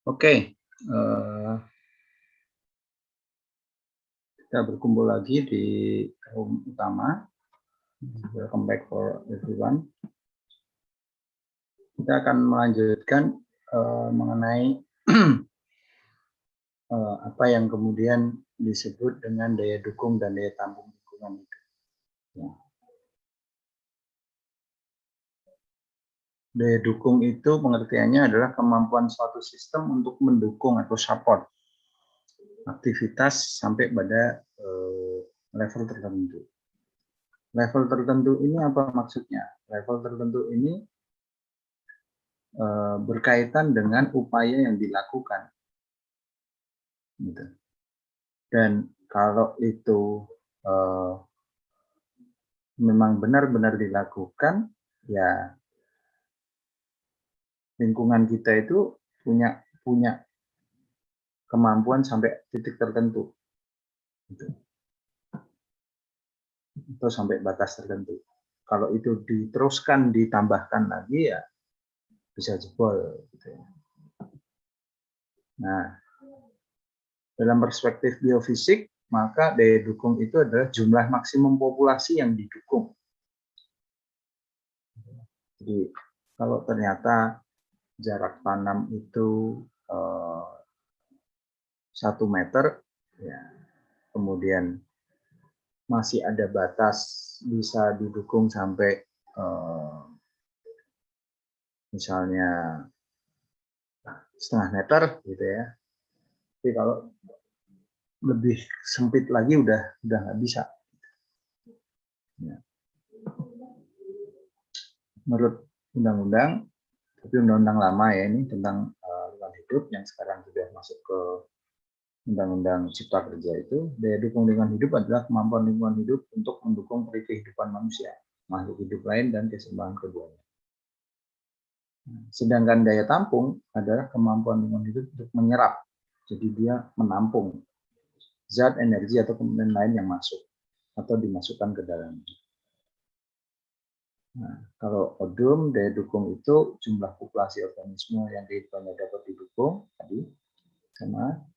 Oke, kita berkumpul lagi di room utama. Welcome back for everyone. Kita akan melanjutkan mengenai apa yang kemudian disebut dengan daya dukung dan daya tampung lingkungan itu. Ya. Daya dukung itu pengertiannya adalah kemampuan suatu sistem untuk mendukung atau support aktivitas sampai pada level tertentu. Level tertentu ini apa maksudnya? Level tertentu ini berkaitan dengan upaya yang dilakukan. Gitu. Dan kalau itu memang benar-benar dilakukan, ya lingkungan kita itu punya kemampuan sampai titik tertentu, gitu. Atau sampai batas tertentu. Kalau itu diteruskan, ditambahkan lagi, ya bisa jebol. Gitu. Nah, dalam perspektif biofisik, maka daya dukung itu adalah jumlah maksimum populasi yang didukung. Jadi, kalau ternyata jarak tanam itu 1 meter, ya, kemudian masih ada batas bisa didukung sampai misalnya setengah meter, gitu ya. Tapi kalau lebih sempit lagi udah nggak bisa. Ya. Menurut undang-undang, tapi undang-undang lama ya ini tentang lingkungan hidup yang sekarang sudah masuk ke Undang-Undang Cipta Kerja itu, daya dukung lingkungan hidup adalah kemampuan lingkungan hidup untuk mendukung kehidupan manusia, makhluk hidup lain, dan keseimbangan keduanya. Sedangkan daya tampung adalah kemampuan lingkungan hidup untuk menyerap, jadi dia menampung zat, energi, atau komponen lain yang masuk atau dimasukkan ke dalamnya. Nah, kalau ODUM, daya dukung itu jumlah populasi organisme yang kehidupannya dapat didukung, tadi sama,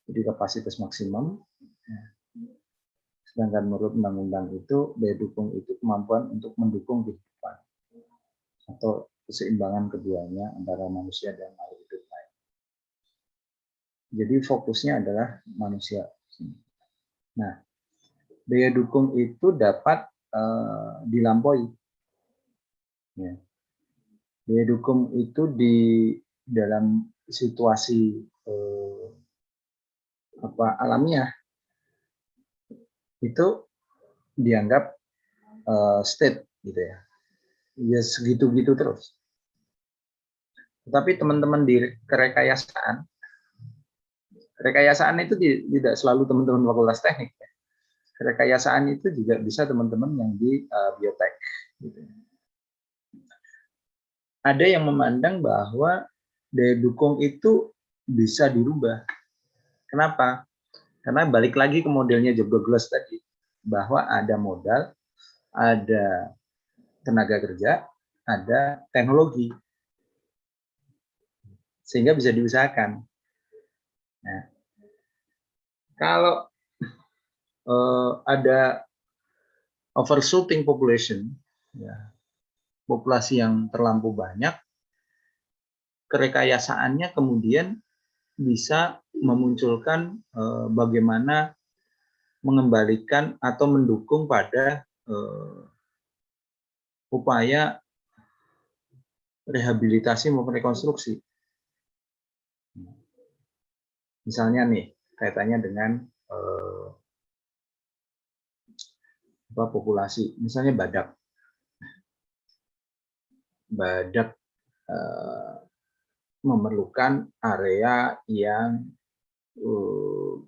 jadi kapasitas maksimum. Sedangkan menurut undang-undang itu, daya dukung itu kemampuan untuk mendukung kehidupan atau keseimbangan keduanya antara manusia dan makhluk hidup lain. Jadi fokusnya adalah manusia. Nah, daya dukung itu dapat dilampaui. Ya. Daya dukung itu di dalam situasi alamiah itu dianggap state, gitu ya. Ya segitu-gitu terus. Tetapi teman-teman di kerekayasaan itu tidak selalu teman-teman fakultas teknik. Kerekayasaan itu juga bisa teman-teman yang di biotek. Gitu. Ada yang memandang bahwa daya dukung itu bisa dirubah. Kenapa? Karena balik lagi ke modelnya Job Douglas tadi, bahwa ada modal, ada tenaga kerja, ada teknologi, sehingga bisa diusahakan. Nah, kalau ada overshooting population, ya, populasi yang terlampau banyak, kerekayasaannya kemudian bisa memunculkan bagaimana mengembalikan atau mendukung pada upaya rehabilitasi maupun rekonstruksi. Misalnya nih, kaitannya dengan populasi, misalnya badak. Badak memerlukan area yang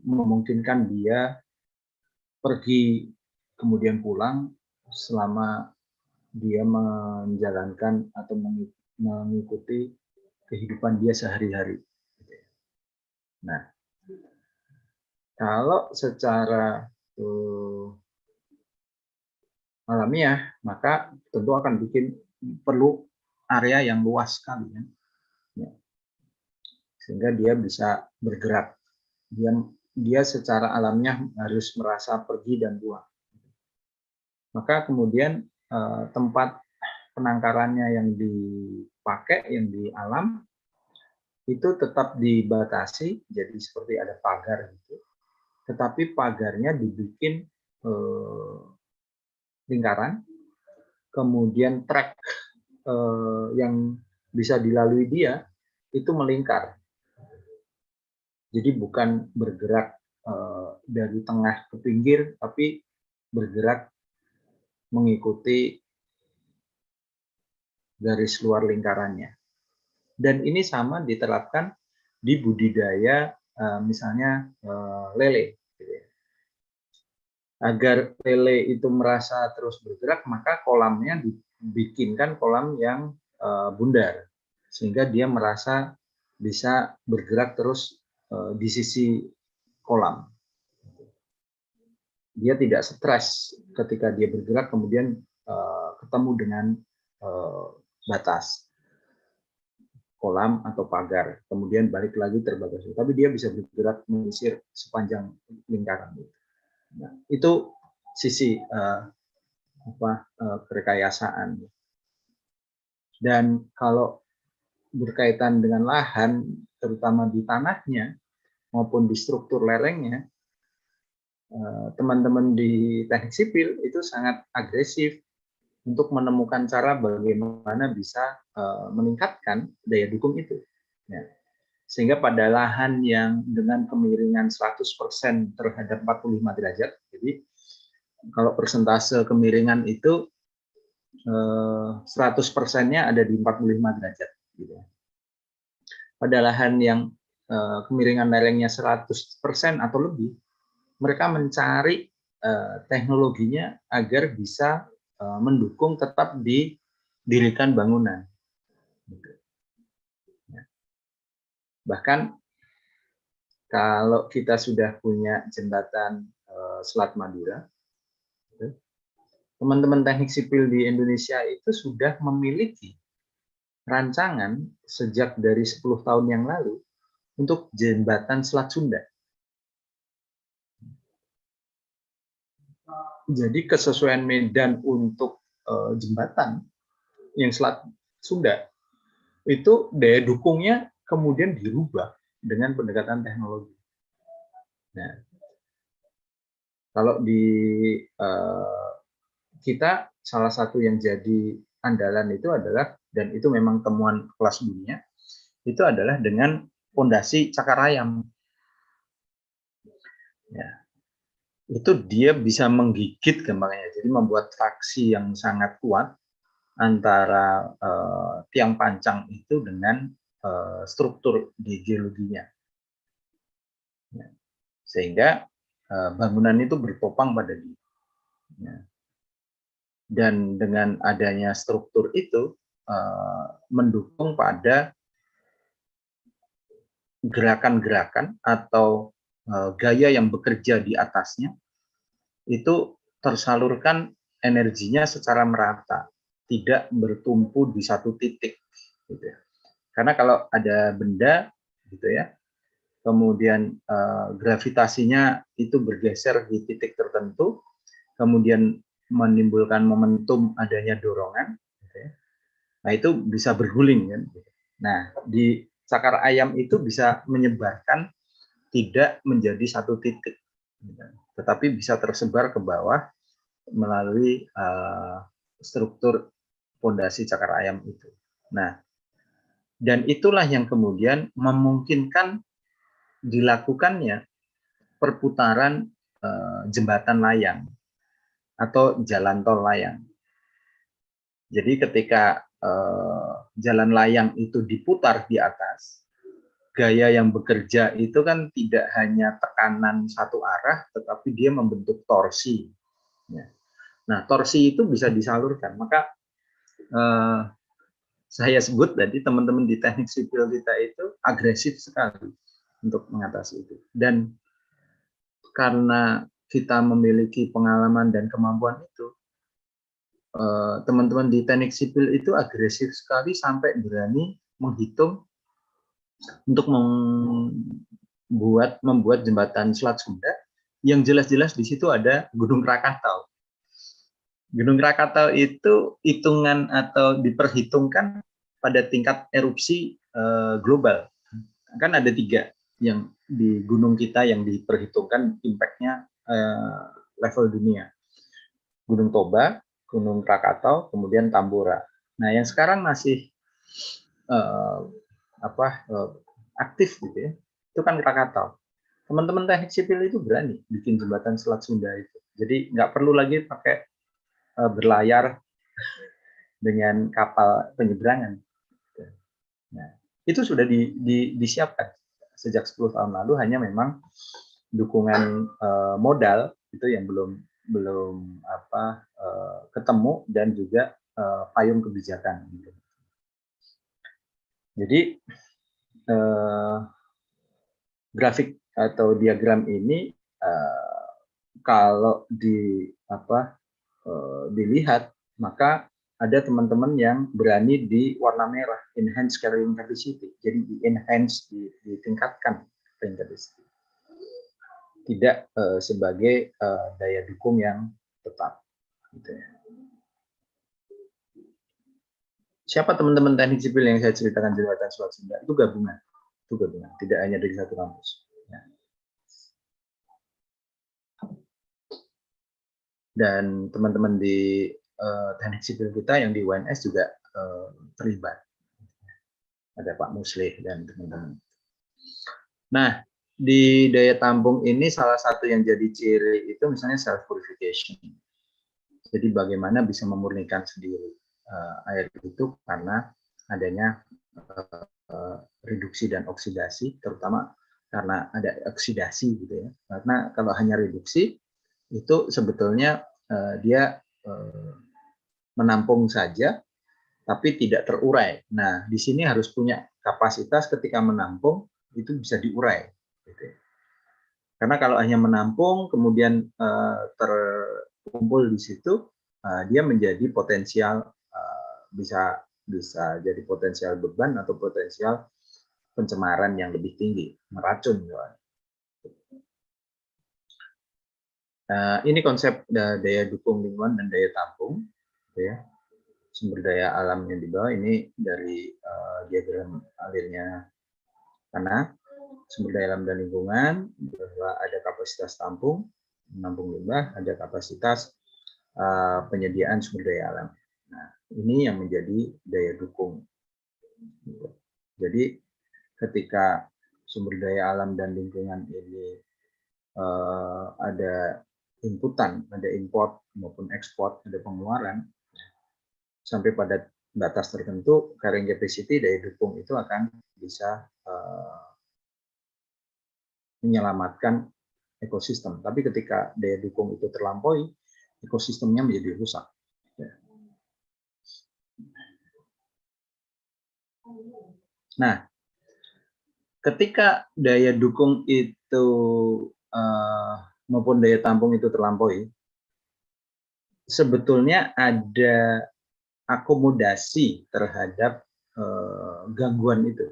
memungkinkan dia pergi kemudian pulang selama dia menjalankan atau mengikuti kehidupan dia sehari-hari. Nah, kalau secara alamiah, maka tentu akan perlu area yang luas sekali. Ya. sehingga dia bisa bergerak. Dia secara alamnya harus merasa pergi dan buang. Maka kemudian tempat penangkarannya yang dipakai, yang di alam, itu tetap dibatasi, jadi seperti ada pagar gitu. Tetapi pagarnya dibikin lingkaran, kemudian trek yang bisa dilalui dia itu melingkar. Jadi bukan bergerak dari tengah ke pinggir, tapi bergerak mengikuti garis luar lingkarannya. Dan ini sama diterapkan di budidaya misalnya lele. Agar lele itu merasa terus bergerak, maka kolamnya dibikinkan kolam yang bundar, sehingga dia merasa bisa bergerak terus di sisi kolam. Dia tidak stres ketika dia bergerak kemudian ketemu dengan batas kolam atau pagar, kemudian balik lagi terbatasi. Tapi dia bisa bergerak menyisir sepanjang lingkaran. Nah, itu sisi kerekayasaan. Dan kalau berkaitan dengan lahan, terutama di tanahnya maupun di struktur lerengnya, teman-teman di teknik sipil itu sangat agresif untuk menemukan cara bagaimana bisa meningkatkan daya dukung itu. Ya. Sehingga pada lahan yang dengan kemiringan 100% terhadap 45 derajat, jadi kalau persentase kemiringan itu 100%-nya ada di 45 derajat. Gitu. Pada lahan yang kemiringan lerengnya 100% atau lebih, mereka mencari teknologinya agar bisa mendukung tetap didirikan bangunan. Bahkan kalau kita sudah punya jembatan Selat Madura, teman-teman teknik sipil di Indonesia itu sudah memiliki rancangan sejak dari 10 tahun yang lalu untuk jembatan Selat Sunda. Jadi kesesuaian medan untuk jembatan yang Selat Sunda itu daya dukungnya kemudian dirubah dengan pendekatan teknologi. Nah, kalau di kita salah satu yang jadi andalan itu adalah, dan itu memang temuan kelas dunia, itu adalah dengan fondasi cakar ayam. Ya, itu dia bisa menggigit gampangnya, jadi membuat traksi yang sangat kuat antara tiang pancang itu dengan struktur di geologinya. Ya. Sehingga bangunan itu bertopang pada dia. Ya. Dan dengan adanya struktur itu mendukung pada gerakan-gerakan atau gaya yang bekerja di atasnya, itu tersalurkan energinya secara merata, tidak bertumpu di satu titik. Gitu ya. Karena kalau ada benda, gitu ya, kemudian gravitasinya itu bergeser di titik tertentu, kemudian menimbulkan momentum adanya dorongan, gitu ya. Nah itu bisa berguling kan. Nah di cakar ayam itu bisa menyebarkan tidak menjadi satu titik, tetapi bisa tersebar ke bawah melalui struktur fondasi cakar ayam itu. Nah, dan itulah yang kemudian memungkinkan dilakukannya perputaran jembatan layang atau jalan tol layang. Jadi ketika jalan layang itu diputar di atas, gaya yang bekerja itu kan tidak hanya tekanan satu arah, tetapi dia membentuk torsi. Nah, torsi itu bisa disalurkan. Maka saya sebut tadi teman-teman di teknik sipil kita itu agresif sekali untuk mengatasi itu. Dan karena kita memiliki pengalaman dan kemampuan itu, teman-teman di teknik sipil itu agresif sekali sampai berani menghitung untuk membuat jembatan Selat Sunda yang jelas-jelas di situ ada Gunung Krakatau. Gunung Krakatau itu hitungan atau diperhitungkan pada tingkat erupsi global. Kan ada 3 yang di gunung kita yang diperhitungkan impact-nya level dunia. Gunung Toba, Gunung Krakatau, kemudian Tambora. Nah, yang sekarang masih aktif gitu ya, itu kan Krakatau. Teman-teman teknik sipil itu berani bikin jembatan Selat Sunda itu. Jadi nggak perlu lagi pakai berlayar dengan kapal penyeberangan. Nah, itu sudah disiapkan sejak 10 tahun lalu, hanya memang dukungan modal itu yang belum ketemu, dan juga payung kebijakan. Jadi grafik atau diagram ini kalau dilihat, maka ada teman-teman yang berani di warna merah, enhance carrying capacity. Jadi ditingkatkan carrying capacity. Tidak sebagai daya dukung yang tetap. Gitu ya. Siapa teman-teman teknik sipil yang saya ceritakan jembatan Selat Sunda? Itu gabungan. Tidak hanya dari satu kampus. Ya. Dan teman-teman di teknik sipil kita yang di UNS juga terlibat. Ada Pak Muslih dan teman-teman. Nah, di daya tampung ini salah satu yang jadi ciri itu misalnya self purification. Jadi bagaimana bisa memurnikan sendiri air itu karena adanya reduksi dan oksidasi, terutama karena ada oksidasi gitu ya. Karena kalau hanya reduksi itu sebetulnya dia menampung saja tapi tidak terurai. Nah, di sini harus punya kapasitas ketika menampung itu bisa diurai. Gitu. Karena kalau hanya menampung kemudian terkumpul di situ, dia menjadi potensial bisa jadi potensial beban atau potensial pencemaran yang lebih tinggi, meracun. Ini konsep daya dukung lingkungan dan daya tampung, gitu ya. Sumber daya alam yang di bawah ini dari diagram alirnya tanah, sumber daya alam dan lingkungan, bahwa ada kapasitas tampung, menampung limbah, ada kapasitas penyediaan sumber daya alam. Nah, ini yang menjadi daya dukung. Jadi ketika sumber daya alam dan lingkungan ini ada inputan, ada import maupun ekspor, ada pengeluaran, sampai pada batas tertentu, carrying capacity daya dukung itu akan bisa menyelamatkan ekosistem. Tapi ketika daya dukung itu terlampaui, ekosistemnya menjadi rusak. Nah, ketika daya dukung itu maupun daya tampung itu terlampaui, sebetulnya ada akomodasi terhadap gangguan itu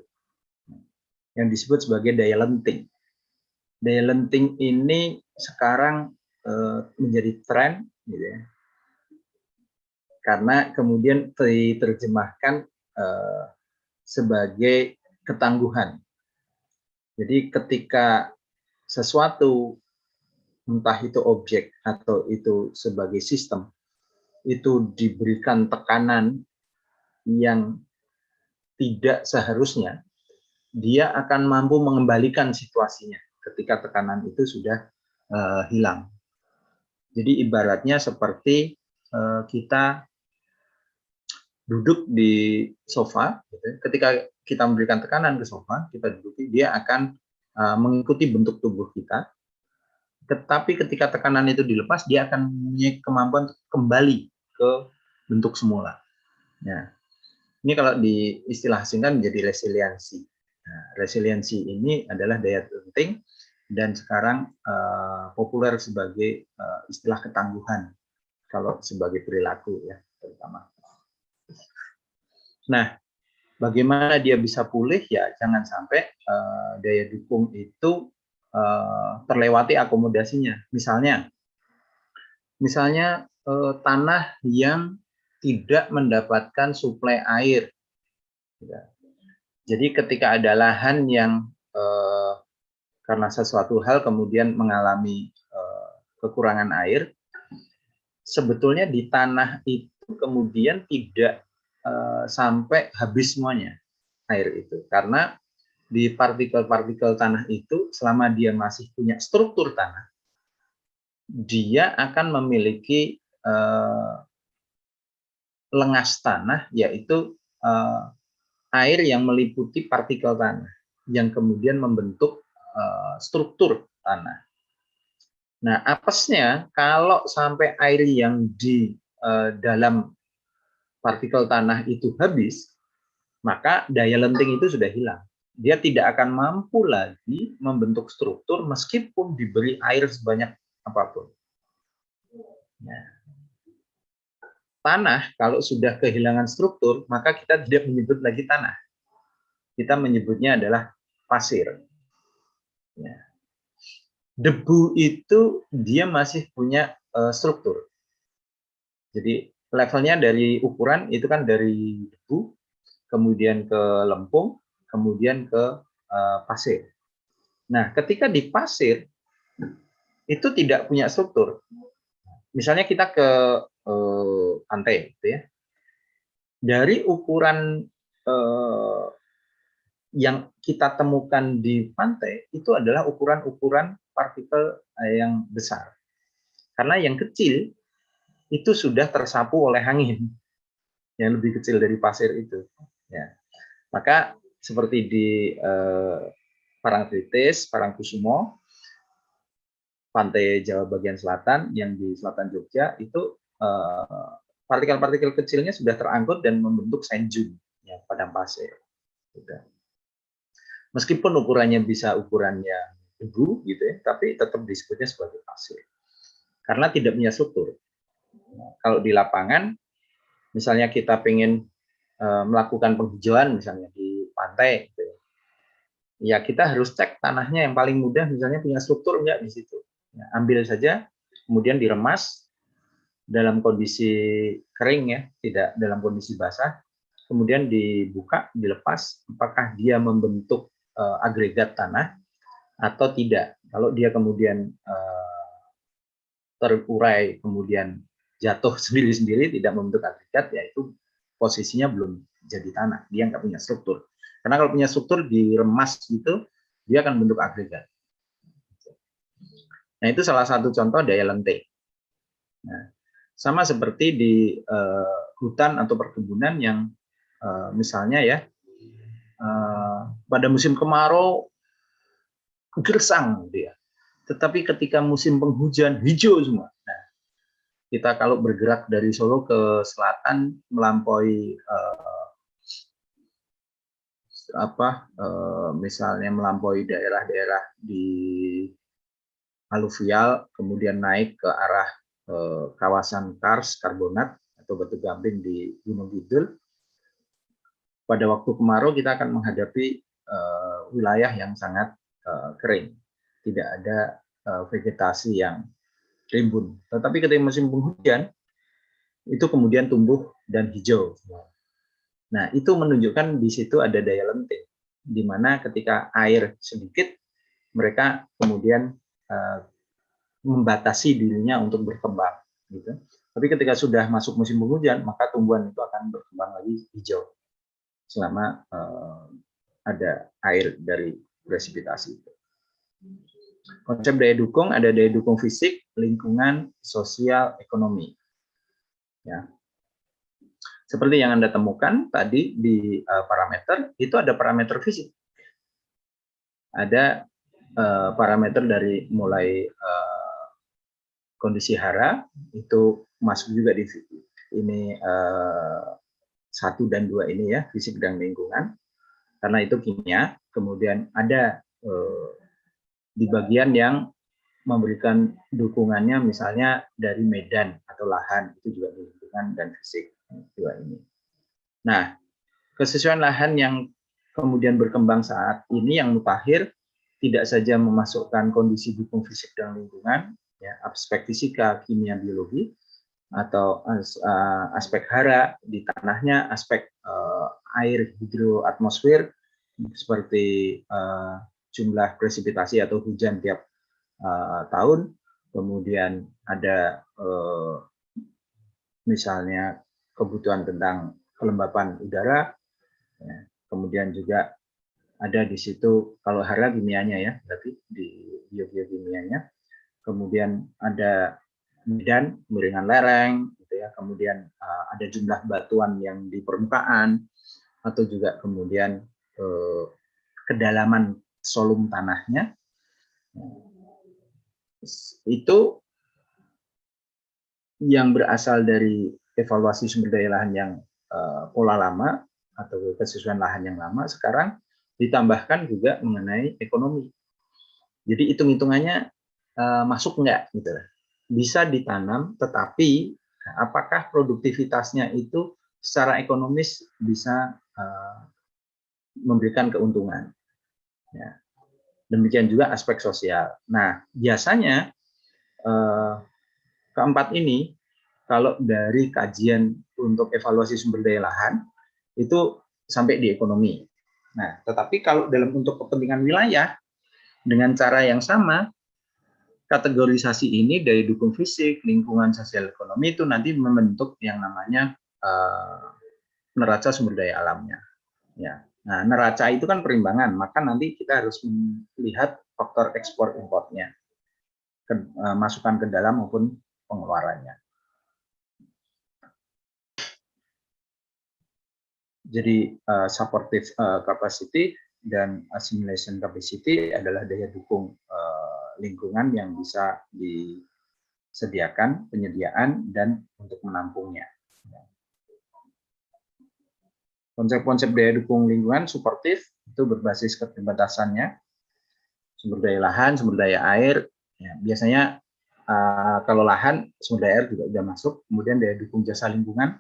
yang disebut sebagai daya lenting. Daya lenting ini sekarang menjadi tren, gitu ya, karena kemudian diterjemahkan sebagai ketangguhan. Jadi ketika sesuatu, entah itu objek atau itu sebagai sistem, itu diberikan tekanan yang tidak seharusnya, dia akan mampu mengembalikan situasinya ketika tekanan itu sudah hilang. Jadi ibaratnya seperti kita duduk di sofa, gitu. Ketika kita memberikan tekanan ke sofa, kita duduki, dia akan mengikuti bentuk tubuh kita. Tetapi ketika tekanan itu dilepas, dia akan mempunyai kemampuan untuk kembali ke bentuk semula. Nah, ini kalau di istilah asingkan menjadi resiliensi. Nah, resiliensi ini adalah daya lenting dan sekarang populer sebagai istilah ketangguhan kalau sebagai perilaku ya terutama. Nah, bagaimana dia bisa pulih? Ya jangan sampai daya dukung itu terlewati akomodasinya. Misalnya tanah yang tidak mendapatkan suplai air. Jadi ketika ada lahan yang karena sesuatu hal kemudian mengalami kekurangan air, sebetulnya di tanah itu kemudian tidak sampai habis semuanya air itu, karena di partikel-partikel tanah itu selama dia masih punya struktur tanah, dia akan memiliki lengas tanah, yaitu air yang meliputi partikel tanah yang kemudian membentuk struktur tanah. Nah, apesnya kalau sampai air yang di dalam partikel tanah itu habis, maka daya lenting itu sudah hilang. Dia tidak akan mampu lagi membentuk struktur meskipun diberi air sebanyak apapun. Nah, tanah kalau sudah kehilangan struktur, maka kita tidak menyebut lagi tanah. Kita menyebutnya adalah pasir. Ya. Debu itu dia masih punya struktur. Jadi levelnya dari ukuran itu kan dari debu, kemudian ke lempung, kemudian ke pasir. Nah, ketika di pasir itu tidak punya struktur. Misalnya kita ke pantai, gitu ya. Dari ukuran yang kita temukan di pantai itu adalah ukuran-ukuran partikel yang besar. Karena yang kecil itu sudah tersapu oleh angin yang lebih kecil dari pasir itu. Ya. Maka seperti di Parangtritis, Parangkusumo, pantai Jawa bagian selatan yang di selatan Jogja itu partikel-partikel kecilnya sudah terangkut dan membentuk senjun, ya, padang pasir. Meskipun ukurannya bisa ukurannya debu, gitu ya, tapi tetap disebutnya sebagai pasir karena tidak punya struktur. Nah, kalau di lapangan, misalnya kita pengen melakukan penghijauan misalnya di pantai, gitu ya, kita harus cek tanahnya yang paling mudah, misalnya punya struktur enggak di situ. Ya, ambil saja, kemudian diremas dalam kondisi kering ya, tidak dalam kondisi basah, kemudian dibuka, dilepas, apakah dia membentuk agregat tanah atau tidak. Kalau dia kemudian terurai, kemudian jatuh sendiri-sendiri, tidak membentuk agregat, yaitu posisinya belum jadi tanah, dia nggak punya struktur. Karena kalau punya struktur diremas gitu, dia akan bentuk agregat. Nah, itu salah satu contoh daya lenting. Nah, sama seperti di hutan atau perkebunan yang misalnya ya, pada musim kemarau gersang dia, tetapi ketika musim penghujan hijau semua. Nah, kita kalau bergerak dari Solo ke selatan melampaui misalnya melampaui daerah-daerah di aluvial, kemudian naik ke arah kawasan kars, karbonat atau batu gamping di Gunung Kidul. Pada waktu kemarau kita akan menghadapi wilayah yang sangat kering, tidak ada vegetasi yang rimbun. Tetapi ketika musim penghujan itu kemudian tumbuh dan hijau. Nah, itu menunjukkan di situ ada daya lenting, di mana ketika air sedikit mereka kemudian membatasi dirinya untuk berkembang, gitu. Tapi ketika sudah masuk musim penghujan, maka tumbuhan itu akan berkembang lagi hijau selama ada air dari presipitasi. Konsep daya dukung, ada daya dukung fisik, lingkungan, sosial, ekonomi. Ya. Seperti yang Anda temukan tadi di parameter, itu ada parameter fisik. Ada parameter dari mulai kondisi hara, itu masuk juga di ini 1 dan 2 ini ya, fisik dan lingkungan, karena itu kimia. Kemudian ada di bagian yang memberikan dukungannya misalnya dari medan atau lahan, itu juga lingkungan dan fisik dua ini. Nah, kesesuaian lahan yang kemudian berkembang saat ini yang mutakhir tidak saja memasukkan kondisi dukung fisik dan lingkungan, ya, aspek fisika, kimia, biologi, atau aspek hara di tanahnya, aspek air hidroatmosfer seperti jumlah presipitasi atau hujan tiap tahun, kemudian ada misalnya kebutuhan tentang kelembapan udara, ya, kemudian juga ada di situ kalau hara kimianya ya, berarti di biokimianya, kemudian ada medan miringan lereng, gitu ya, kemudian ada jumlah batuan yang di permukaan, atau juga kemudian kedalaman solum tanahnya, itu yang berasal dari evaluasi sumber daya lahan yang pola lama atau kesesuaian lahan yang lama, sekarang ditambahkan juga mengenai ekonomi. Jadi hitung-hitungannya masuk enggak gitu. Bisa ditanam, tetapi apakah produktivitasnya itu secara ekonomis bisa memberikan keuntungan. Ya. Demikian juga aspek sosial. Nah, biasanya keempat ini, kalau dari kajian untuk evaluasi sumber daya lahan, itu sampai di ekonomi. Nah, tetapi kalau dalam untuk kepentingan wilayah, dengan cara yang sama, kategorisasi ini dari dukung fisik, lingkungan, sosial, ekonomi itu nanti membentuk yang namanya neraca sumber daya alamnya. Ya. Nah, neraca itu kan perimbangan, maka nanti kita harus melihat faktor ekspor importnya, masukan ke dalam maupun pengeluarannya. Jadi supportive capacity dan assimilation capacity adalah daya dukung lingkungan yang bisa disediakan, penyediaan, dan untuk menampungnya. Konsep-konsep daya dukung lingkungan suportif itu berbasis keterbatasannya, sumber daya lahan, sumber daya air. Ya, biasanya kalau lahan, sumber daya air juga sudah masuk. Kemudian daya dukung jasa lingkungan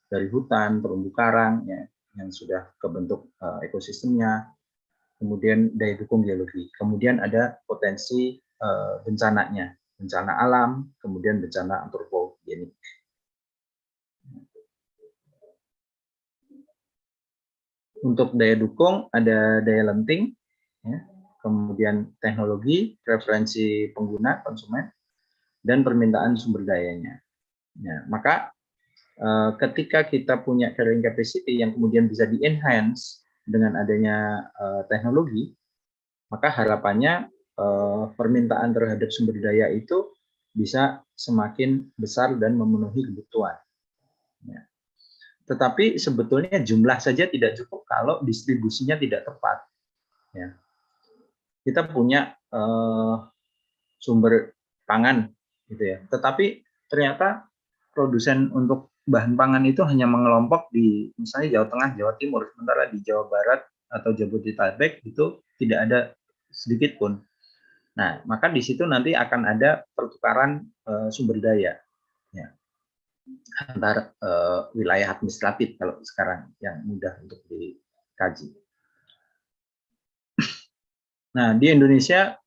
dari hutan, terumbu karang, ya, yang sudah kebentuk ekosistemnya. Kemudian daya dukung geologi. Kemudian ada potensi bencananya, bencana alam, kemudian bencana antropogenik. Untuk daya dukung ada daya lenting, ya, kemudian teknologi, preferensi pengguna, konsumen, dan permintaan sumber dayanya. Ya, maka ketika kita punya carrying capacity yang kemudian bisa di-enhance dengan adanya teknologi, maka harapannya permintaan terhadap sumber daya itu bisa semakin besar dan memenuhi kebutuhan. Ya. Tetapi sebetulnya jumlah saja tidak cukup kalau distribusinya tidak tepat. Ya. Kita punya sumber pangan, gitu ya. Tetapi ternyata produsen untuk bahan pangan itu hanya mengelompok di misalnya Jawa Tengah, Jawa Timur, sementara di Jawa Barat atau Jabodetabek itu tidak ada sedikit pun. Nah, maka di situ nanti akan ada pertukaran sumber daya, ya, antar wilayah administratif kalau sekarang yang mudah untuk dikaji. Nah, di Indonesia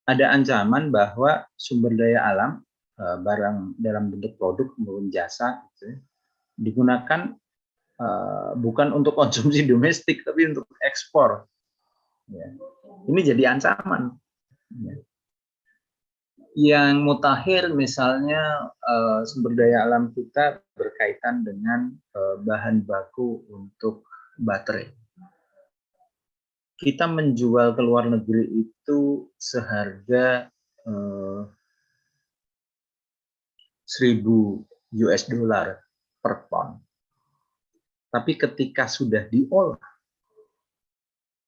ada ancaman bahwa sumber daya alam, barang dalam bentuk produk maupun jasa, gitu, digunakan bukan untuk konsumsi domestik, tapi untuk ekspor. Ya. Ini jadi ancaman. Ya. Yang mutakhir misalnya sumber daya alam kita berkaitan dengan bahan baku untuk baterai. Kita menjual ke luar negeri itu seharga 1.000 US dollar per ton. Tapi ketika sudah diolah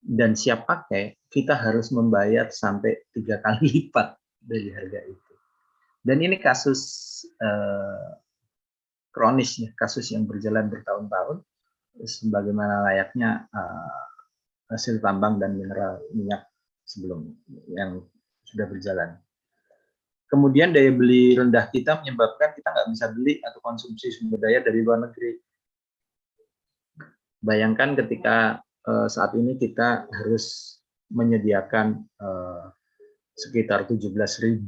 dan siap pakai, kita harus membayar sampai 3 kali lipat dari harga itu. Dan ini kasus kronis, ya, kasus yang berjalan bertahun-tahun, sebagaimana layaknya hasil tambang dan mineral minyak sebelum yang sudah berjalan. Kemudian daya beli rendah kita menyebabkan kita nggak bisa beli atau konsumsi sumber daya dari luar negeri. Bayangkan ketika saat ini kita harus menyediakan sekitar 17.000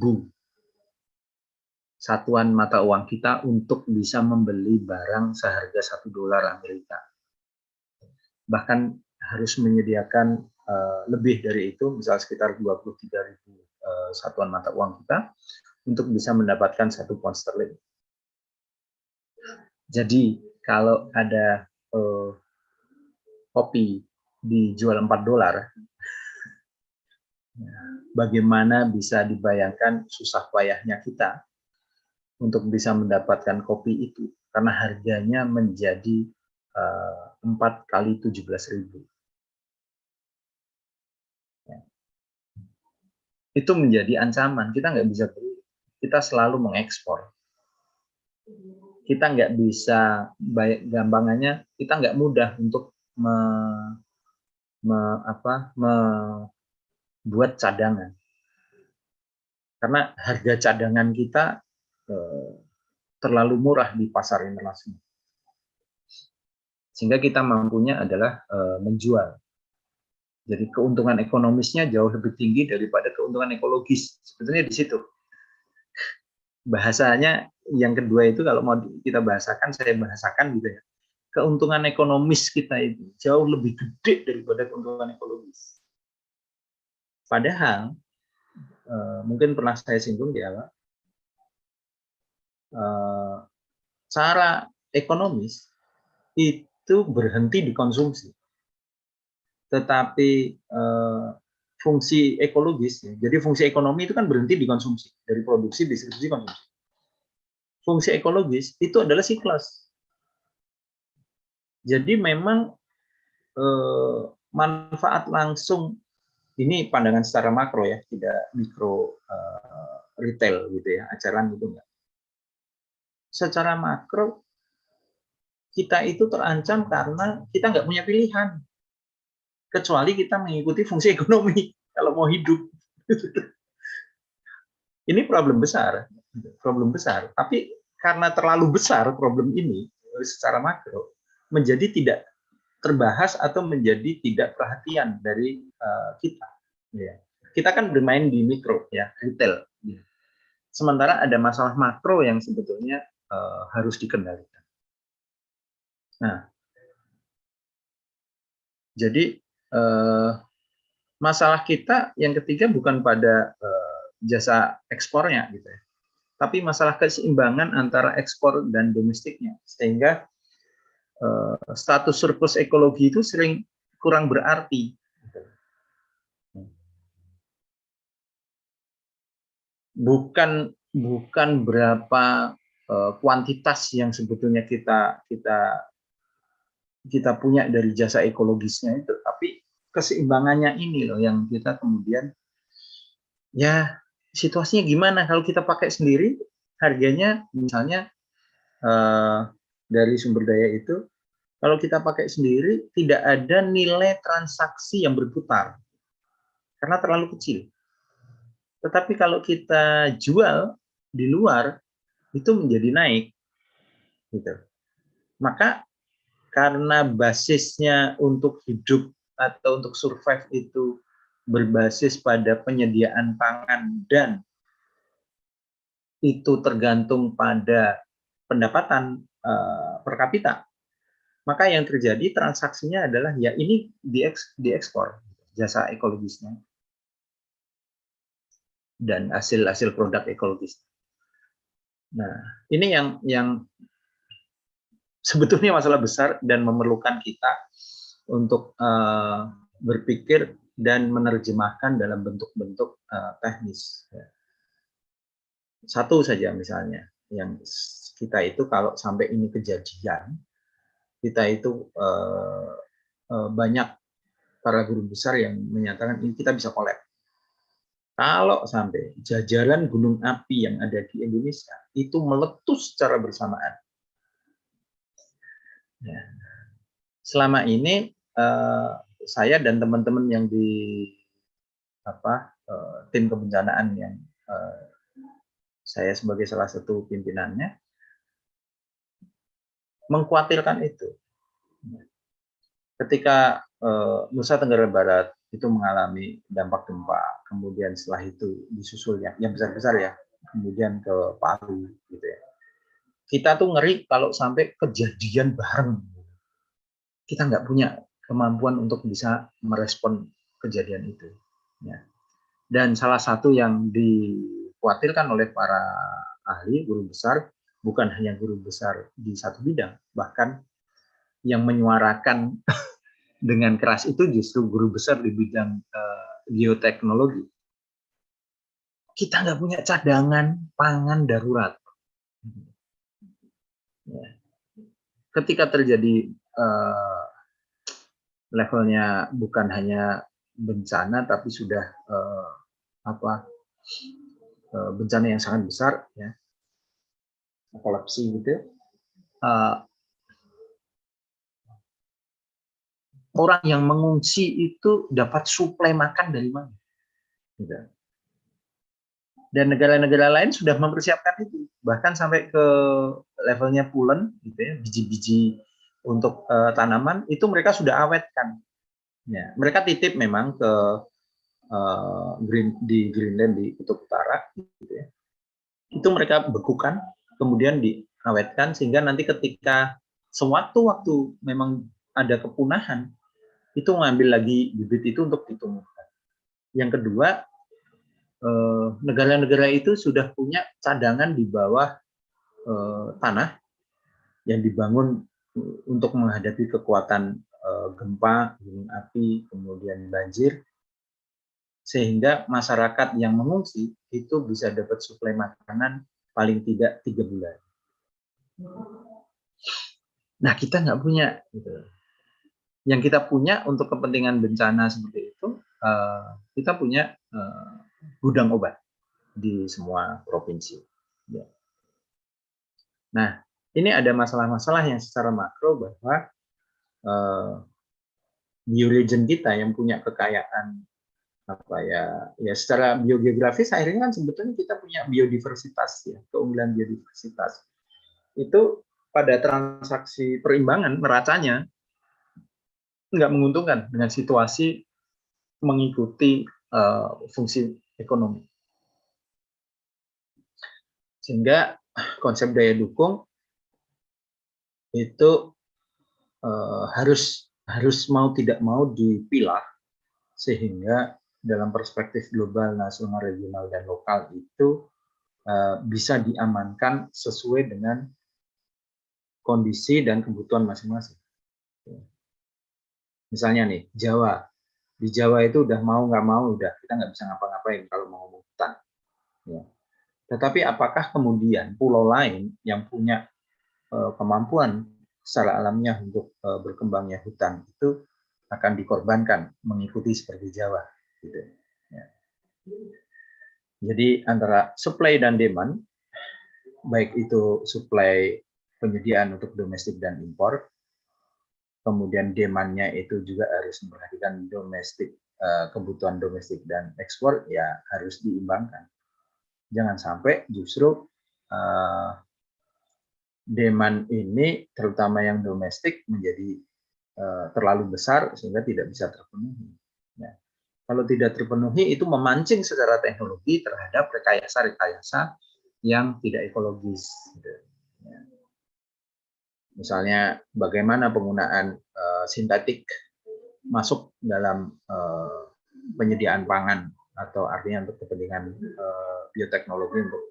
satuan mata uang kita untuk bisa membeli barang seharga $1 Amerika. Bahkan harus menyediakan lebih dari itu, misal sekitar 23.000 satuan mata uang kita untuk bisa mendapatkan 1 pound sterling. Jadi kalau ada kopi dijual $4, bagaimana bisa dibayangkan susah payahnya kita untuk bisa mendapatkan kopi itu, karena harganya menjadi 4 kali 17.000. Itu menjadi ancaman, kita nggak bisa beli, kita selalu mengekspor. Kita nggak bisa, gampangannya kita nggak mudah untuk membuat cadangan. Karena harga cadangan kita terlalu murah di pasar internasional. Sehingga kita mampunya adalah menjual. Jadi keuntungan ekonomisnya jauh lebih tinggi daripada keuntungan ekologis. Sebetulnya di situ. Bahasanya yang kedua itu kalau mau kita bahasakan, saya bahasakan gitu ya. Keuntungan ekonomis kita itu jauh lebih gede daripada keuntungan ekologis. Padahal mungkin pernah saya singgung di awal, cara ekonomis itu berhenti dikonsumsi, tetapi fungsi ekologis, jadi fungsi ekonomi itu kan berhenti dikonsumsi, dari produksi, distribusi, konsumsi. Fungsi ekologis itu adalah siklus. Jadi memang manfaat langsung, ini pandangan secara makro ya, tidak mikro retail gitu ya, ajaran gitu enggak. Secara makro kita itu terancam karena kita nggak punya pilihan, kecuali kita mengikuti fungsi ekonomi kalau mau hidup. Ini problem besar. Tapi karena terlalu besar problem ini secara makro, menjadi tidak terbahas atau menjadi tidak perhatian dari kita. Ya. Kita kan bermain di mikro, ya, retail. Sementara ada masalah makro yang sebetulnya harus dikendalikan. Nah, jadi masalah kita yang ketiga bukan pada jasa ekspornya gitu ya, tapi masalah keseimbangan antara ekspor dan domestiknya, sehingga status surplus ekologi itu sering kurang berarti. Bukan berapa kuantitas yang sebetulnya kita punya dari jasa ekologisnya itu, tapi keseimbangannya ini loh yang kita kemudian, ya situasinya gimana kalau kita pakai sendiri, harganya misalnya dari sumber daya itu, kalau kita pakai sendiri tidak ada nilai transaksi yang berputar karena terlalu kecil. Tetapi kalau kita jual di luar itu menjadi naik, gitu. Maka karena basisnya untuk hidup atau untuk survive itu berbasis pada penyediaan pangan dan itu tergantung pada pendapatan per kapita, maka yang terjadi transaksinya adalah ya ini diekspor jasa ekologisnya dan hasil produk ekologis. Nah, ini yang sebetulnya masalah besar dan memerlukan kita untuk berpikir dan menerjemahkan dalam bentuk-bentuk teknis. Satu saja misalnya, yang kita itu kalau sampai ini kejadian, kita itu banyak para guru besar yang menyatakan ini kita bisa collapse. Kalau sampai jajaran gunung api yang ada di Indonesia itu meletus secara bersamaan. Ya. Selama ini saya dan teman-teman yang di tim kebencanaan yang saya sebagai salah satu pimpinannya mengkhawatirkan itu. Ketika Nusa Tenggara Barat itu mengalami dampak gempa, kemudian setelah itu disusul yang besar-besar ya, kemudian ke Palu gitu ya. Kita tuh ngeri kalau sampai kejadian bareng. Kita nggak punya kemampuan untuk bisa merespon kejadian itu. Ya. Dan salah satu yang dikhawatirkan oleh para ahli, guru besar, bukan hanya guru besar di satu bidang, bahkan yang menyuarakan dengan keras itu justru guru besar di bidang geoteknologi. Kita nggak punya cadangan pangan darurat. Ya. Ketika terjadi levelnya bukan hanya bencana, tapi sudah bencana yang sangat besar, ya, kolapsi gitu. Orang yang mengungsi itu dapat suplai makan dari mana? Gitu. Dan negara-negara lain sudah mempersiapkan itu, bahkan sampai ke levelnya pulen, gitu ya, biji-biji untuk tanaman itu mereka sudah awetkan. Ya, mereka titip memang ke di Greenland di Kutub Utara, gitu ya. Itu mereka bekukan, kemudian diawetkan sehingga nanti ketika sewaktu-waktu memang ada kepunahan, itu mengambil lagi bibit itu untuk ditumbuhkan. Yang kedua, negara-negara itu sudah punya cadangan di bawah tanah yang dibangun untuk menghadapi kekuatan gempa, gunung api, kemudian banjir, sehingga masyarakat yang mengungsi itu bisa dapat suplai makanan paling tidak 3 bulan. Nah, kita nggak punya. Gitu. Yang kita punya untuk kepentingan bencana seperti itu, kita punya gudang obat di semua provinsi. Ya. Nah, ini ada masalah-masalah yang secara makro bahwa bioregion kita yang punya kekayaan secara biogeografis akhirnya kan sebetulnya kita punya biodiversitas ya, keunggulan biodiversitas. Itu pada transaksi perimbangan neracanya nggak menguntungkan dengan situasi mengikuti fungsi ekonomi. Sehingga konsep daya dukung itu harus mau tidak mau dipilah sehingga dalam perspektif global, nasional, regional, dan lokal itu bisa diamankan sesuai dengan kondisi dan kebutuhan masing-masing. Misalnya nih, Jawa. Di Jawa itu udah mau nggak mau, udah kita nggak bisa ngapa-ngapain kalau mau ngomong hutan. Ya. Tetapi apakah kemudian pulau lain yang punya kemampuan secara alamiah untuk berkembangnya hutan itu akan dikorbankan mengikuti seperti Jawa? Gitu. Ya. Jadi antara supply dan demand, baik itu supply penyediaan untuk domestik dan impor, kemudian demand-nya itu juga harus memperhatikan domestik, kebutuhan domestik dan ekspor, ya harus diimbangkan. Jangan sampai justru demand ini, terutama yang domestik, menjadi terlalu besar sehingga tidak bisa terpenuhi. Ya. Kalau tidak terpenuhi, itu memancing secara teknologi terhadap rekayasa-rekayasa yang tidak ekologis. Gitu. Ya. Misalnya bagaimana penggunaan sintetik masuk dalam penyediaan pangan atau artinya untuk kepentingan bioteknologi untuk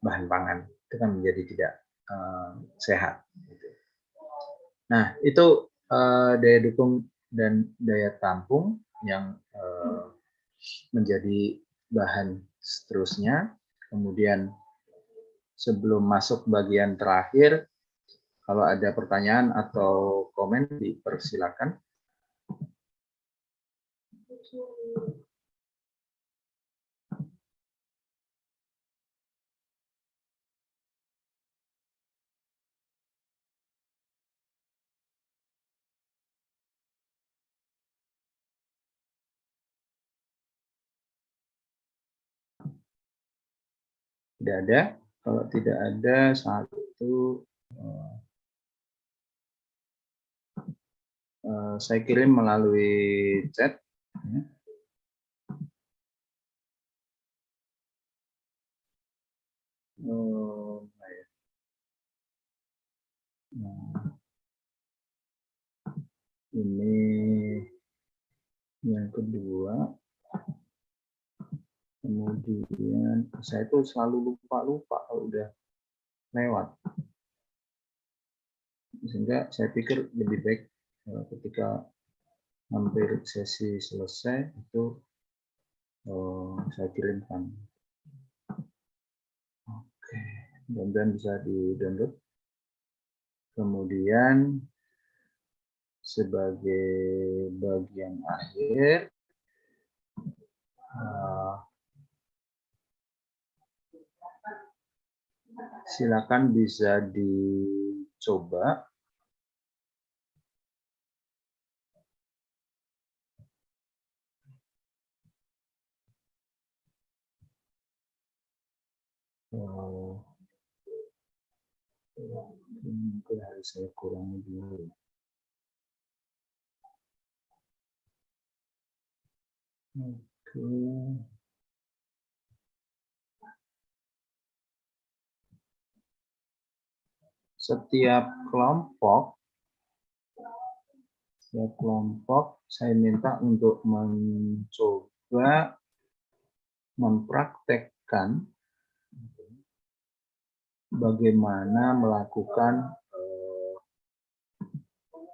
bahan pangan, itu kan menjadi tidak sehat. Gitu. Nah, itu daya dukung dan daya tampung yang menjadi bahan seterusnya. Kemudian sebelum masuk bagian terakhir, kalau ada pertanyaan atau komen dipersilakan. Tidak ada. Kalau tidak ada, saat itu saya kirim melalui chat. Ya. Nah, ini yang kedua. Kemudian saya itu selalu lupa kalau udah lewat. Sehingga saya pikir lebih baik ketika hampir sesi selesai itu saya kirimkan. Oke, mudah-mudahan bisa di-download. Kemudian sebagai bagian akhir, silakan bisa dicoba. Mungkin harus saya kurangi dulu. Oke. Setiap kelompok saya minta untuk mencoba mempraktekkan bagaimana melakukan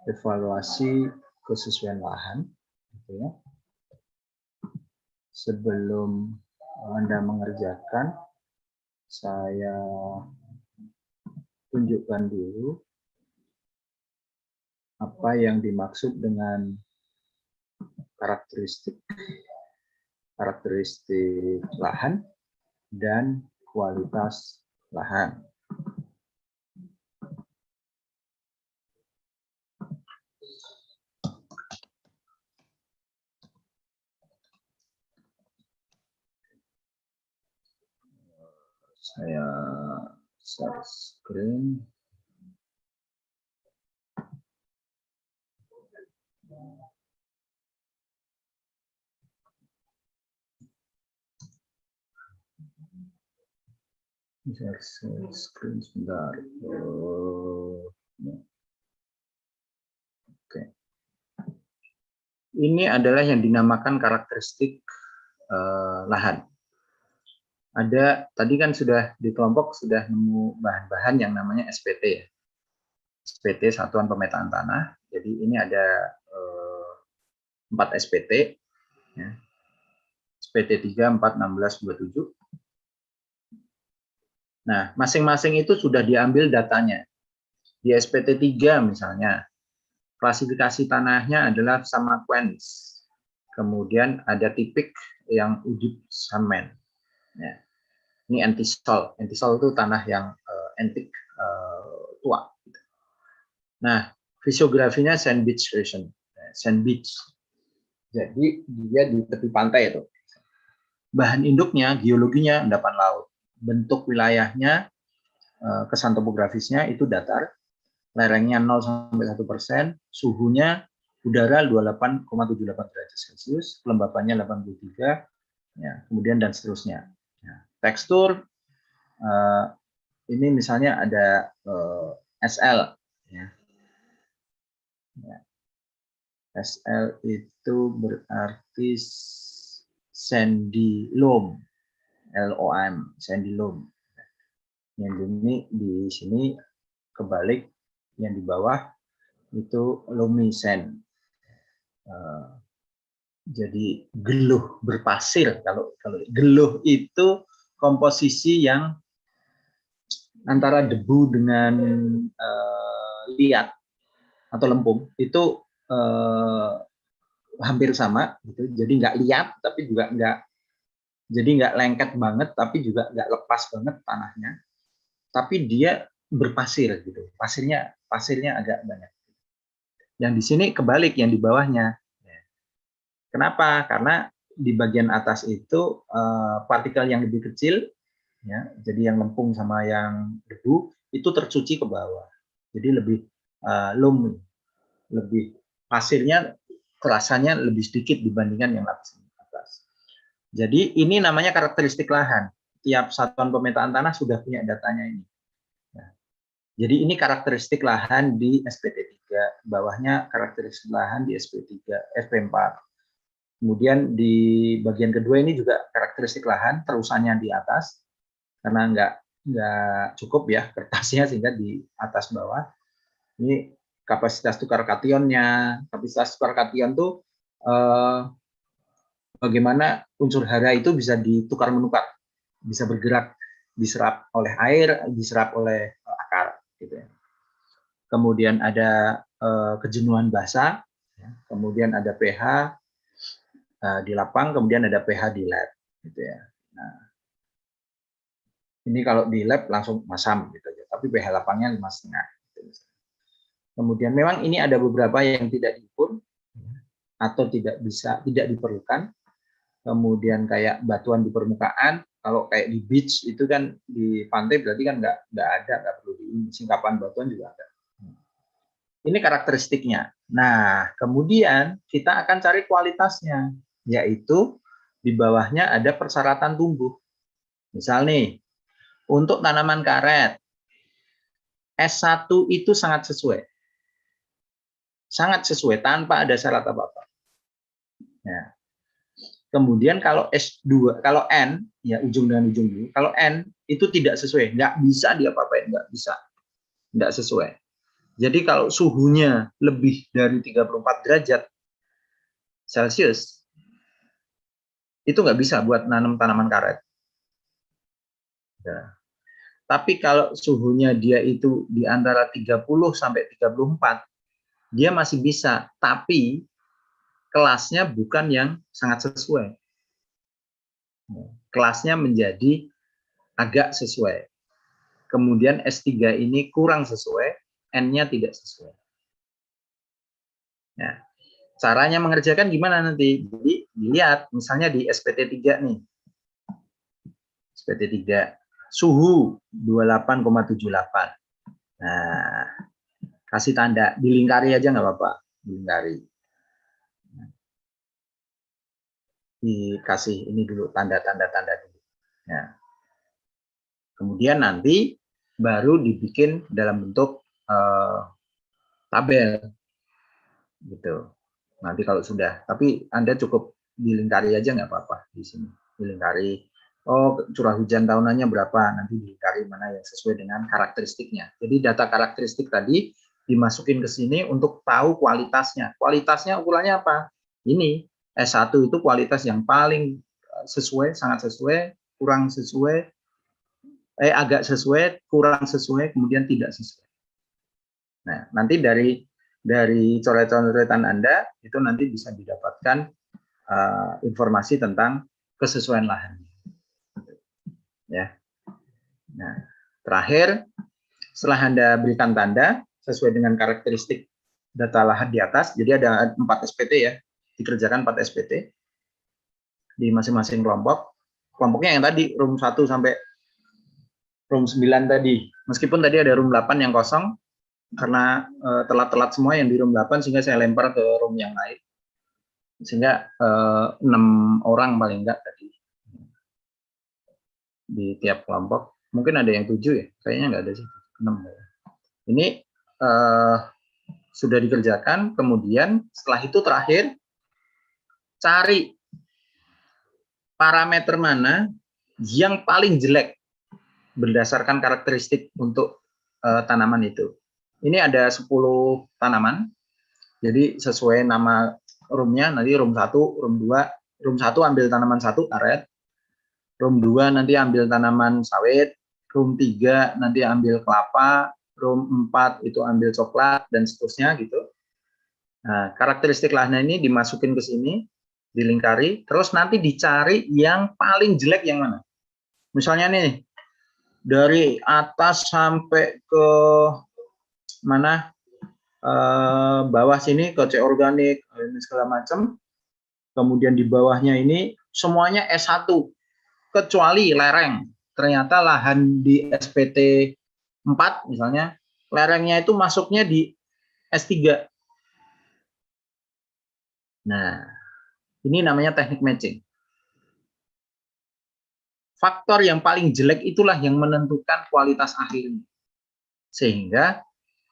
evaluasi kesesuaian lahan, gitu ya. Sebelum Anda mengerjakan, saya tunjukkan dulu apa yang dimaksud dengan karakteristik lahan dan kualitas lahan. Saya share screen. Share screen sebentar. Oke. Ini adalah yang dinamakan karakteristik lahan. Ada tadi kan sudah di kelompok sudah nemu bahan-bahan yang namanya SPT ya. SPT Satuan Pemetaan Tanah. Jadi ini ada 4 SPT ya. SPT 3, 4, 16, 27. Nah, masing-masing itu sudah diambil datanya. Di SPT 3 misalnya, klasifikasi tanahnya adalah Samaquens. Kemudian ada tipik yang ujib samen. Ya. Ini antisol. Antisol itu tanah yang antik tua. Nah, fisiografinya sand beach region. Sand beach. Jadi dia di tepi pantai itu. Bahan induknya, geologinya endapan laut. Bentuk wilayahnya, kesan topografisnya itu datar. Lerengnya 0-1%, suhunya udara 28,78 derajat Celcius, kelembapannya 83, ya, kemudian dan seterusnya. Ya, tekstur, ini misalnya ada SL. Ya. Ya. SL itu berarti sandy loam, LOM, sandy loam. Yang ini di sini kebalik, yang di bawah itu loamy sand. Jadi geluh berpasir. Kalau geluh itu komposisi yang antara debu dengan liat atau lempung itu hampir sama gitu. Jadi nggak liat tapi juga nggak lengket banget tapi juga nggak lepas banget tanahnya. Tapi dia berpasir gitu. Pasirnya agak banyak. Yang di sini kebalik, yang di bawahnya. Kenapa? Karena di bagian atas itu partikel yang lebih kecil ya. Jadi yang lempung sama yang debu itu tercuci ke bawah. Jadi lebih loam, lebih pasirnya kerasanya lebih sedikit dibandingkan yang lapis atas. Jadi ini namanya karakteristik lahan. Tiap satuan pemetaan tanah sudah punya datanya ini. Nah, jadi ini karakteristik lahan di SPT3, bawahnya karakteristik lahan di SP3, SP4. Kemudian di bagian kedua ini juga karakteristik lahan, terusannya di atas, karena nggak cukup ya kertasnya sehingga di atas bawah. Ini kapasitas tukar kationnya. Kapasitas tukar kation tuh bagaimana unsur hara itu bisa ditukar-menukar, bisa bergerak, diserap oleh air, diserap oleh akar, gitu ya. Kemudian ada kejenuhan basa, kemudian ada pH di lapang, kemudian ada pH di lab, gitu ya. Nah, ini kalau di lab langsung masam, gitu ya. Tapi pH lapangnya 5,5. Gitu. Kemudian memang ini ada beberapa yang tidak diukur atau tidak diperlukan. Kemudian kayak batuan di permukaan, kalau kayak di beach itu kan di pantai berarti kan nggak perlu di singkapan batuan juga ada. Ini karakteristiknya. Nah, kemudian kita akan cari kualitasnya, yaitu di bawahnya ada persyaratan tumbuh. Misal nih, untuk tanaman karet, S1 itu sangat sesuai. Sangat sesuai, tanpa ada syarat apa-apa. Ya. Kemudian kalau S2, kalau N, ya ujung dengan ujung dulu, kalau N itu tidak sesuai, nggak bisa diapa-apain, nggak bisa, nggak sesuai. Jadi kalau suhunya lebih dari 34 derajat Celcius, itu nggak bisa buat nanam tanaman karet. Ya. Tapi kalau suhunya dia itu di antara 30 sampai 34, dia masih bisa, tapi kelasnya bukan yang sangat sesuai. Kelasnya menjadi agak sesuai. Kemudian S3 ini kurang sesuai, N-nya tidak sesuai. Nah, caranya mengerjakan gimana nanti? Jadi dilihat misalnya di SPT3 nih. SPT3 suhu 28,78. Nah, kasih tanda, dilingkari aja nggak apa-apa, dilingkari. Dikasih ini dulu tanda-tanda dulu. Nah, kemudian nanti baru dibikin dalam bentuk tabel, gitu. Nanti kalau sudah, tapi Anda cukup dilingkari aja nggak apa-apa di sini, dilingkari. Oh, curah hujan tahunannya berapa? Nanti dilingkari mana yang sesuai dengan karakteristiknya. Jadi data karakteristik tadi dimasukin ke sini untuk tahu kualitasnya. Kualitasnya ukurannya apa? Ini S1 itu kualitas yang paling sesuai, sangat sesuai, kurang sesuai, agak sesuai, kurang sesuai, kemudian tidak sesuai. Nah, nanti dari coret-coretan Anda itu nanti bisa didapatkan informasi tentang kesesuaian lahan. Ya. Nah, terakhir setelah Anda berikan tanda sesuai dengan karakteristik data lahan di atas, jadi ada 4 SPT ya, dikerjakan 4 SPT di masing-masing kelompok. Kelompoknya yang tadi room 1 sampai room 9 tadi. Meskipun tadi ada room 8 yang kosong karena telat-telat semua yang di room 8 sehingga saya lempar ke room yang lain. Sehingga 6 orang paling enggak tadi di tiap kelompok. Mungkin ada yang 7 ya, kayaknya nggak ada sih, 6. Ini sudah dikerjakan, kemudian setelah itu terakhir cari parameter mana yang paling jelek berdasarkan karakteristik untuk tanaman itu. Ini ada 10 tanaman, jadi sesuai nama roomnya, nanti room 1, room 2, room 1 ambil tanaman 1, karet, room 2 nanti ambil tanaman sawit, room 3 nanti ambil kelapa, room 4 itu ambil coklat, dan seterusnya gitu. Nah, karakteristik lahannya ini dimasukin ke sini, dilingkari, terus nanti dicari yang paling jelek yang mana. Misalnya nih, dari atas sampai ke mana, bawah sini ke C organik, ini segala macam, kemudian di bawahnya ini semuanya S1, kecuali lereng. ternyata lahan di SPT 4 misalnya, lerengnya itu masuknya di S3. Nah, ini namanya teknik matching. Faktor yang paling jelek itulah yang menentukan kualitas akhirnya. Sehingga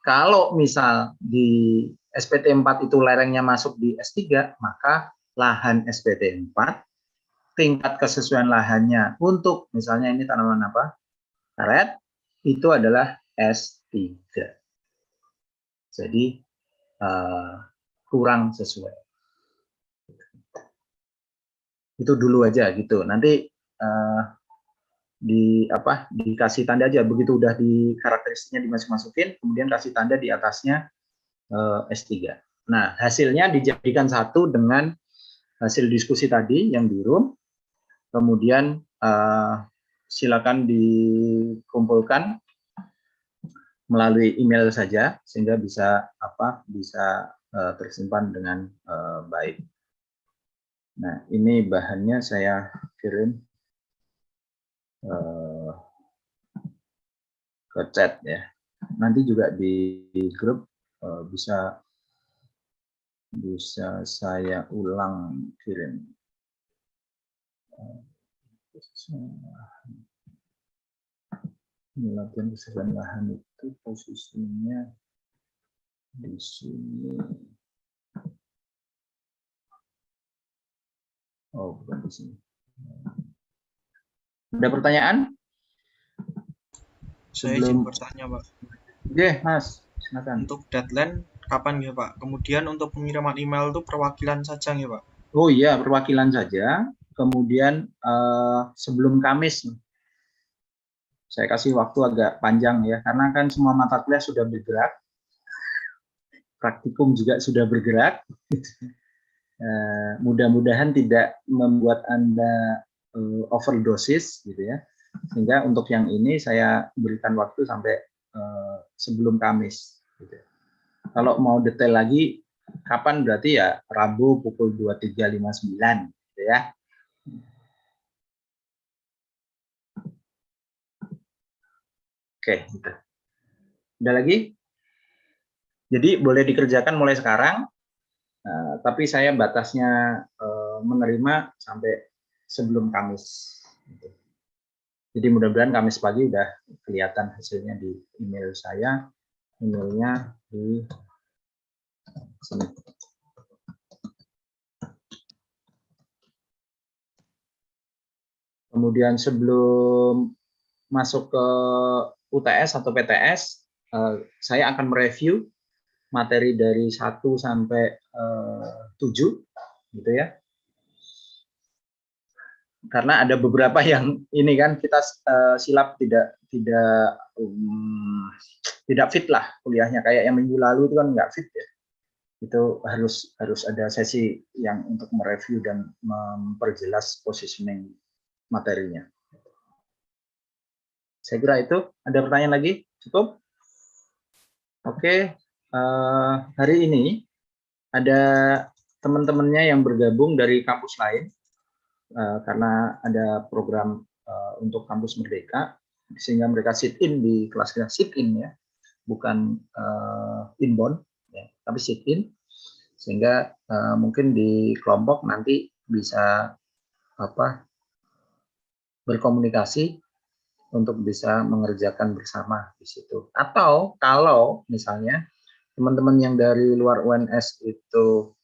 kalau misal di SPT 4 itu lerengnya masuk di S3, maka lahan SPT 4, tingkat kesesuaian lahannya untuk misalnya ini tanaman apa? Karet, itu adalah S3. Jadi kurang sesuai. Itu dulu aja gitu. Nanti dikasih tanda aja begitu udah di karakteristiknya dimasukin, kemudian kasih tanda di atasnya S3. Nah, hasilnya dijadikan satu dengan hasil diskusi tadi yang di room, kemudian silakan dikumpulkan melalui email saja sehingga bisa tersimpan dengan baik. Nah, ini bahannya saya kirim ke chat ya. Nanti juga di grup bisa saya ulang kirim. Latihan kesesuaian lahan itu posisinya di sini. Oh, bukan di sini. Ada pertanyaan? Saya izin bertanya, Pak. Oke, Mas, silakan. Untuk deadline kapan ya, Pak? Kemudian untuk pengiriman email itu perwakilan saja ya, Pak? Oh iya, perwakilan saja. Kemudian sebelum Kamis, saya kasih waktu agak panjang ya, karena kan semua mata kuliah sudah bergerak, praktikum juga sudah bergerak. Mudah-mudahan tidak membuat Anda overdosis gitu ya. Sehingga untuk yang ini saya berikan waktu sampai sebelum Kamis. Gitu. Kalau mau detail lagi, kapan berarti ya Rabu pukul 23.59 gitu ya. Oke, gitu. Ada lagi? Jadi boleh dikerjakan mulai sekarang, tapi saya batasnya menerima sampai sebelum Kamis. Gitu. Jadi mudah-mudahan Kamis pagi udah kelihatan hasilnya di email saya. Emailnya di sini. Kemudian sebelum masuk ke UTS atau PTS, saya akan mereview materi dari 1 sampai 7, gitu ya. Karena ada beberapa yang ini kan kita silap tidak fit lah kuliahnya, kayak yang minggu lalu itu kan nggak fit ya. Itu harus ada sesi yang untuk mereview dan memperjelas positioning materinya. Saya kira itu. Ada pertanyaan lagi? Cukup? Oke. Hari ini ada teman-temannya yang bergabung dari kampus lain karena ada program untuk kampus Merdeka, sehingga mereka sit in di kelas kita, sit in ya, bukan inbound ya, tapi sit in, sehingga mungkin di kelompok nanti bisa berkomunikasi untuk bisa mengerjakan bersama di situ. Atau kalau misalnya teman-teman yang dari luar UNS itu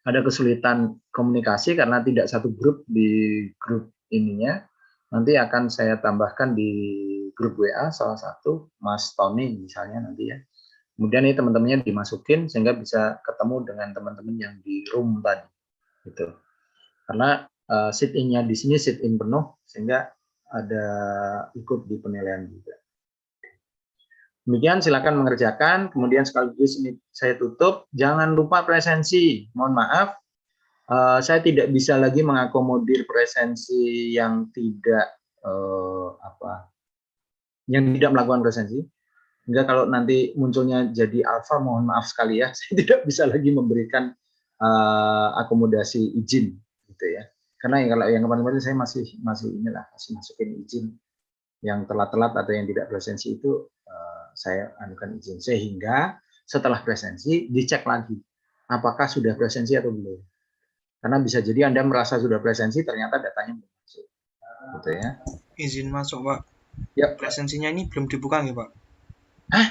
ada kesulitan komunikasi karena tidak satu grup di grup ininya, nanti akan saya tambahkan di grup WA salah satu, Mas Tony misalnya nanti ya. Kemudian ini teman-temannya dimasukin sehingga bisa ketemu dengan teman-teman yang di room tadi, gitu. Karena sit-in-nya di sini sit-in penuh sehingga ada ikut di penilaian juga. Demikian, silakan mengerjakan. Kemudian sekaligus ini saya tutup. Jangan lupa presensi. Mohon maaf, saya tidak bisa lagi mengakomodir presensi yang tidak melakukan presensi. Hingga kalau nanti munculnya jadi alfa, mohon maaf sekali ya, saya tidak bisa lagi memberikan akomodasi izin, gitu ya. Karena kalau yang kemarin-kemarin saya masih inilah, masih masukin izin yang telat-telat atau yang tidak presensi itu saya anukan izin, sehingga setelah presensi dicek lagi apakah sudah presensi atau belum. Karena bisa jadi Anda merasa sudah presensi, ternyata datanya belum masuk. Gitu ya. Izin masuk, Pak. Ya. Presensinya ini belum dibuka nggih, Pak? Hah?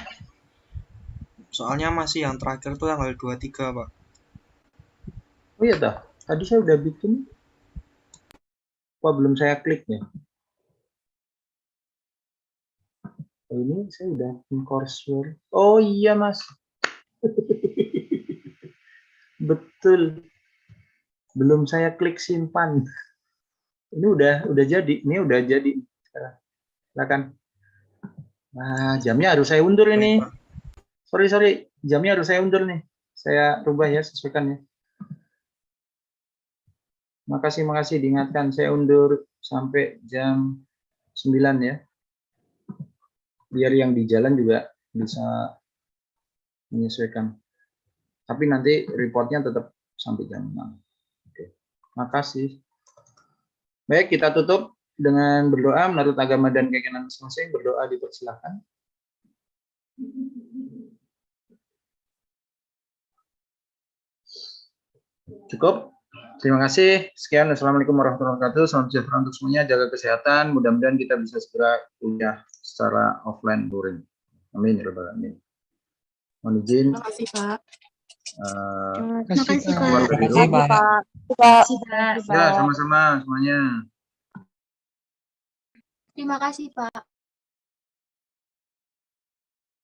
Soalnya masih yang terakhir tuh tanggal 23, Pak. Oh iya toh. Tadi saya udah bikin. Wah, belum saya klik ya. Oh, ini saya udah bikin courseware. Oh iya, Mas. Betul. Belum saya klik simpan. Ini udah jadi. Ini udah jadi. Silakan. Nah, jamnya harus saya undur ini. Sorry. Jamnya harus saya undur nih. Saya rubah ya, sesuaikan ya. Makasih diingatkan. Saya undur sampai jam 9 ya. Biar yang di jalan juga bisa menyesuaikan. Tapi nanti reportnya tetap sampai jam 6. Oke. Makasih. Baik, kita tutup dengan berdoa menurut agama dan keyakinan masing-masing. Berdoa dipersilakan. Cukup. Terima kasih. Sekian. Assalamualaikum warahmatullahi wabarakatuh. Salam sejahtera untuk semuanya. Jaga kesehatan. Mudah-mudahan kita bisa segera kuliah secara offline luring. Amin. Ya Rabbal alamin. Mohon izin. Terima kasih, Pak. Terima kasih, Pak. Ya, sama-sama semuanya. Terima kasih, Pak.